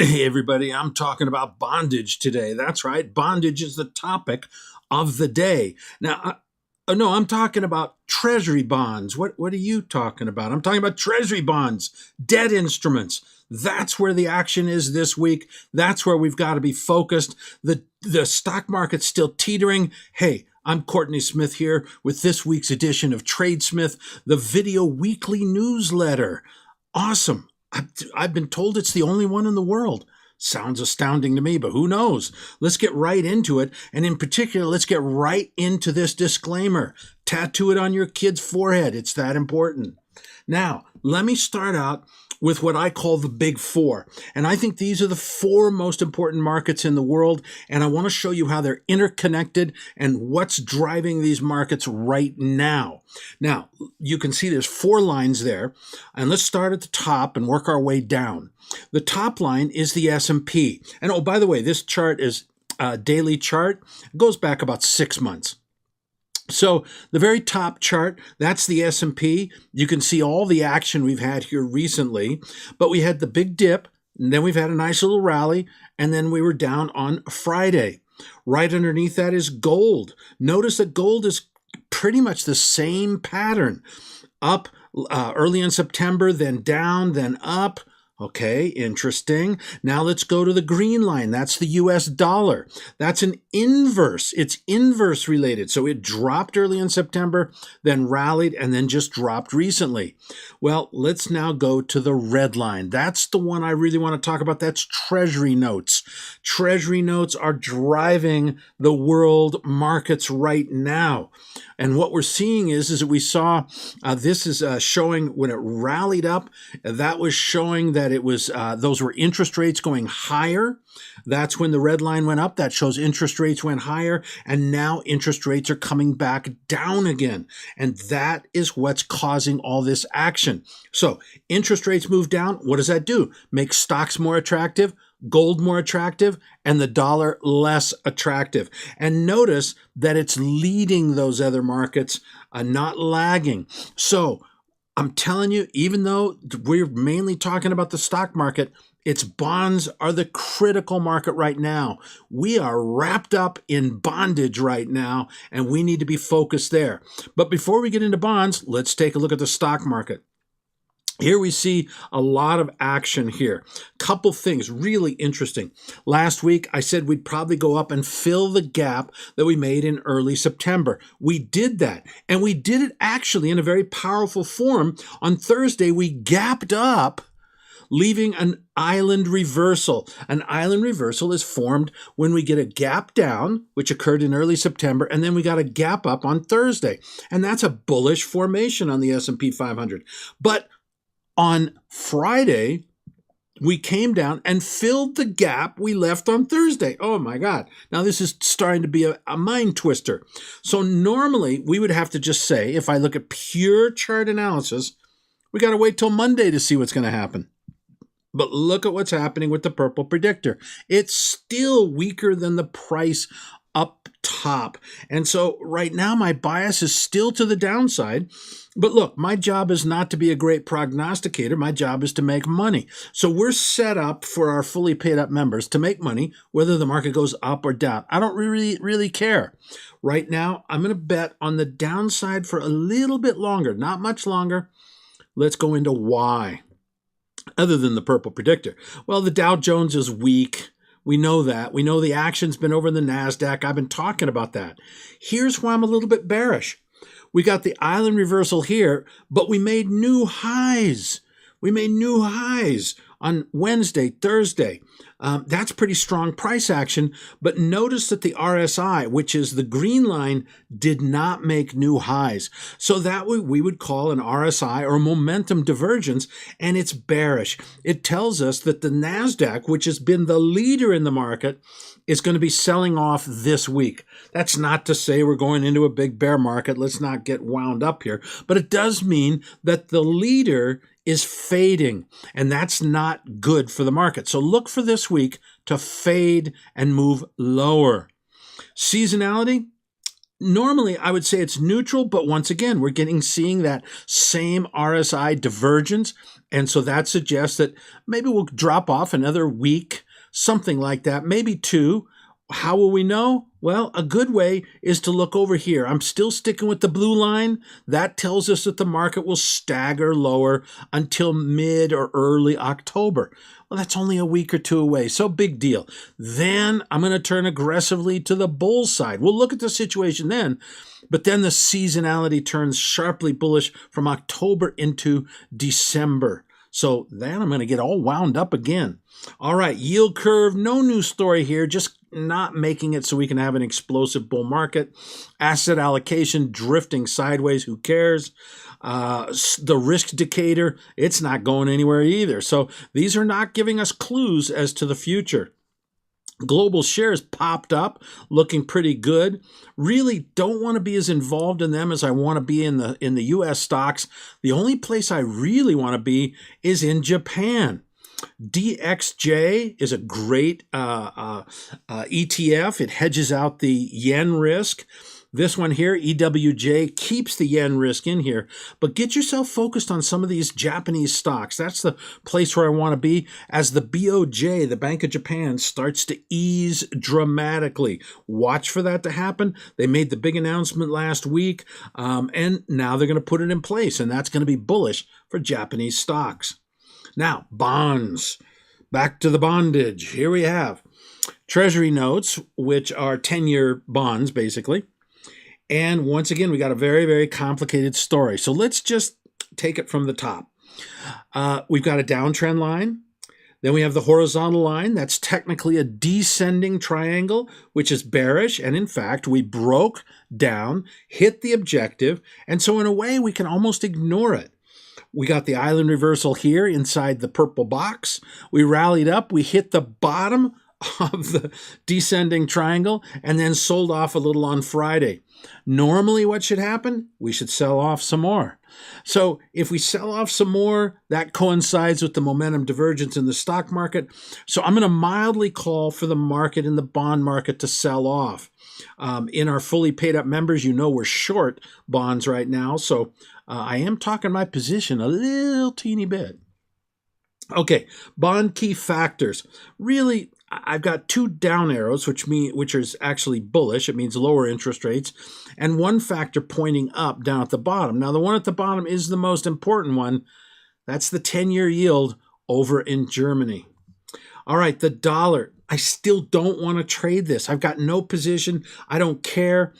Hey, everybody, I'm talking about bondage today. That's right. Bondage is the topic of the day. Now, no, I'm talking about treasury bonds. What are you talking about? I'm talking about treasury bonds, debt instruments. That's where the action is this week. That's where we've got to be focused. The stock market's still teetering. Hey, I'm Courtney Smith here with this week's edition of TradeSmith, the video weekly newsletter. Awesome. I've been told it's the only one in the world. Sounds astounding to me, but who knows? Let's get right into it. And in particular, let's get right into this disclaimer. Tattoo it on your kid's forehead. It's that important. Now, let me start out with what I call the big four. And I think these are the four most important markets in the world. And I want to show you how they're interconnected and what's driving these markets right now. Now, you can see there's four lines there. And let's start at the top and work our way down. The top line is the S&P. And oh, by the way, this chart is a daily chart. It goes back about 6 months. So the very top chart, that's the S&P. You can see all the action we've had here recently, but we had the big dip, and then we've had a nice little rally, and then we were down on Friday. Right underneath that is gold. Notice that gold is pretty much the same pattern. Up early in September, then down, then up. Okay, interesting. Now let's go to the green line. That's the US dollar. That's an inverse. It's inverse related. So it dropped early in September, then rallied, and then just dropped recently. Well, let's now go to the red line. That's the one I really want to talk about. That's Treasury Notes. Treasury Notes are driving the world markets right now. And what we're seeing is that we saw, this is showing when it rallied up, that was showing that it was, those were interest rates going higher. That's when the red line went up. That shows interest rates went higher. And now interest rates are coming back down again. And that is what's causing all this action. So interest rates move down. What does that do? Make stocks more attractive, gold more attractive, and the dollar less attractive. And notice that it's leading those other markets, not lagging. So I'm telling you, even though we're mainly talking about the stock market, its bonds are the critical market right now. We are wrapped up in bondage right now, and we need to be focused there. But before we get into bonds, let's take a look at the stock market. Here we see a lot of action here. Couple things really interesting. Last week, I said we'd probably go up and fill the gap that we made in early September. We did that, and we did it actually in a very powerful form. On Thursday, we gapped up, leaving an island reversal. An island reversal is formed when we get a gap down, which occurred in early September, and then we got a gap up on Thursday. And that's a bullish formation on the S&P 500. But on Friday, we came down and filled the gap we left on Thursday. Oh my God. Now this is starting to be a mind twister. So normally we would have to just say, if I look at pure chart analysis, we got to wait till Monday to see what's going to happen. But look at what's happening with the purple predictor. It's still weaker than the price up top. And so right now my bias is still to the downside. But look, my job is not to be a great prognosticator. My job is to make money. So we're set up for our fully paid up members to make money, whether the market goes up or down. I don't really care. Right now, I'm going to bet on the downside for a little bit longer, not much longer. Let's go into why, other than the purple predictor. Well, the Dow Jones is weak. We know that. We know the action's been over in the NASDAQ. I've been talking about that. Here's why I'm a little bit bearish. We got the island reversal here, but we made new highs. We made new highs on Wednesday, Thursday. That's pretty strong price action. But notice that the RSI, which is the green line, did not make new highs. So that we would call an RSI or momentum divergence, and it's bearish. It tells us that the NASDAQ, which has been the leader in the market, is going to be selling off this week. That's not to say we're going into a big bear market. Let's not get wound up here. But it does mean that the leader is fading, and that's not good for the market. So look for this week to fade and move lower. Seasonality, Normally, I would say it's neutral, but once again, we're seeing that same RSI divergence. And so that suggests that maybe we'll drop off another week, something like that, maybe two. How will we know? Well, a good way is to look over here. I'm still sticking with the blue line. That tells us that the market will stagger lower until mid or early October. Well, that's only a week or two away, so big deal. Then I'm going to turn aggressively to the bull side. We'll look at the situation then, but then the seasonality turns sharply bullish from October into December. So then I'm going to get all wound up again. All right, yield curve, no new story here, just not making it so we can have an explosive bull market. Asset allocation drifting sideways, who cares? The risk indicator, it's not going anywhere either. So these are not giving us clues as to the future. Global shares popped up, looking pretty good. Really don't want to be as involved in them as I want to be in the U.S. stocks. The only place I really want to be is in Japan. DXJ is a great ETF. It hedges out the yen risk. This one here, EWJ, keeps the yen risk in here, but get yourself focused on some of these Japanese stocks. That's the place where I want to be as the BOJ, the Bank of Japan, starts to ease dramatically. Watch for that to happen. They made the big announcement last week, and now they're going to put it in place, and that's going to be bullish for Japanese stocks. Now, bonds. Back to the bondage. Here we have Treasury Notes, which are 10-year bonds, basically. And once again, we got a very, very complicated story. So let's just take it from the top. We've got a downtrend line. Then we have the horizontal line. That's technically a descending triangle, which is bearish. And in fact, we broke down, hit the objective. And so in a way, we can almost ignore it. We got the island reversal here inside the purple box. We rallied up. We hit the bottom of the descending triangle and then sold off a little on Friday. Normally what should happen? We should sell off some more. So if we sell off some more, that coincides with the momentum divergence in the stock market. So I'm going to mildly call for the market and the bond market to sell off. In our fully paid up members, you know we're short bonds right now. So I am talking my position a little teeny bit. Okay, bond key factors. Really, I've got two down arrows, which is actually bullish. It means lower interest rates, and one factor pointing up down at the bottom. Now, the one at the bottom is the most important one. That's the 10-year yield over in Germany. All right, the dollar. I still don't want to trade this. I've got no position. I don't care.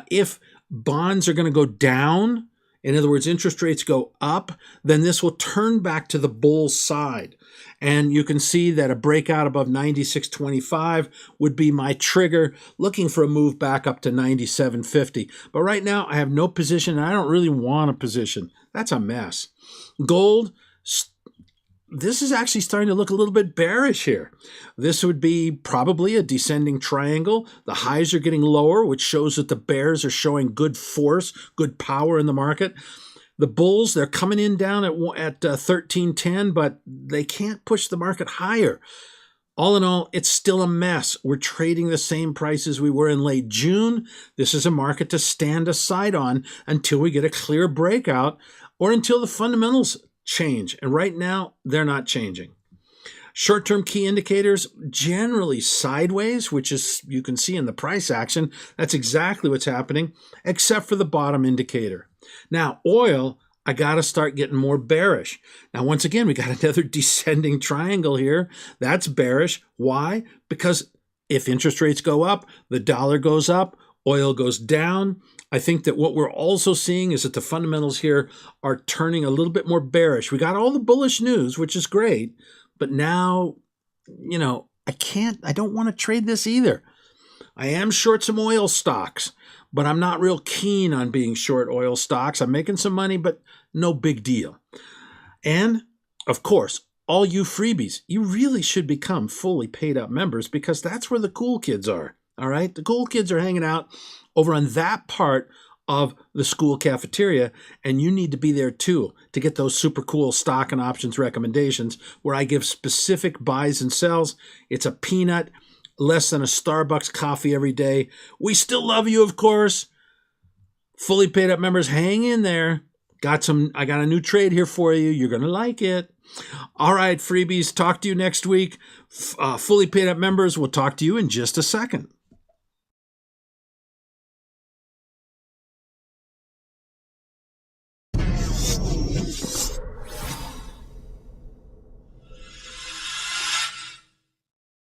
If bonds are going to go down, in other words, interest rates go up, then this will turn back to the bull side. And you can see that a breakout above 96.25 would be my trigger, looking for a move back up to 97.50. But right now, I have no position, and I don't really want a position. That's a mess. Gold, this is actually starting to look a little bit bearish here. This would be probably a descending triangle. The highs are getting lower, which shows that the bears are showing good force, good power in the market. The bulls, they're coming in down at 1310, but they can't push the market higher. All in all, it's still a mess. We're trading the same prices we were in late June. This is a market to stand aside on until we get a clear breakout or until the fundamentals change. And right now, they're not changing. Short-term key indicators, generally sideways, which is, you can see in the price action, that's exactly what's happening, except for the bottom indicator. Now, oil, I got to start getting more bearish. Now, once again, we got another descending triangle here. That's bearish. Why? Because if interest rates go up, the dollar goes up, oil goes down. I think that what we're also seeing is that the fundamentals here are turning a little bit more bearish. We got all the bullish news, which is great, but now, I don't want to trade this either. I am short some oil stocks, but I'm not real keen on being short oil stocks. I'm making some money, but no big deal. And, of course, all you freebies, you really should become fully paid up members because that's where the cool kids are, all right? The cool kids are hanging out over on that part of the school cafeteria, and you need to be there too to get those super cool stock and options recommendations where I give specific buys and sells. It's a peanut, less than a Starbucks coffee every day. We still love you, of course, Fully paid up members, hang in there. I got a new trade here for you. You're going to like it. All right, freebies, talk to you next week. Fully paid up members, we'll talk to you in just a second.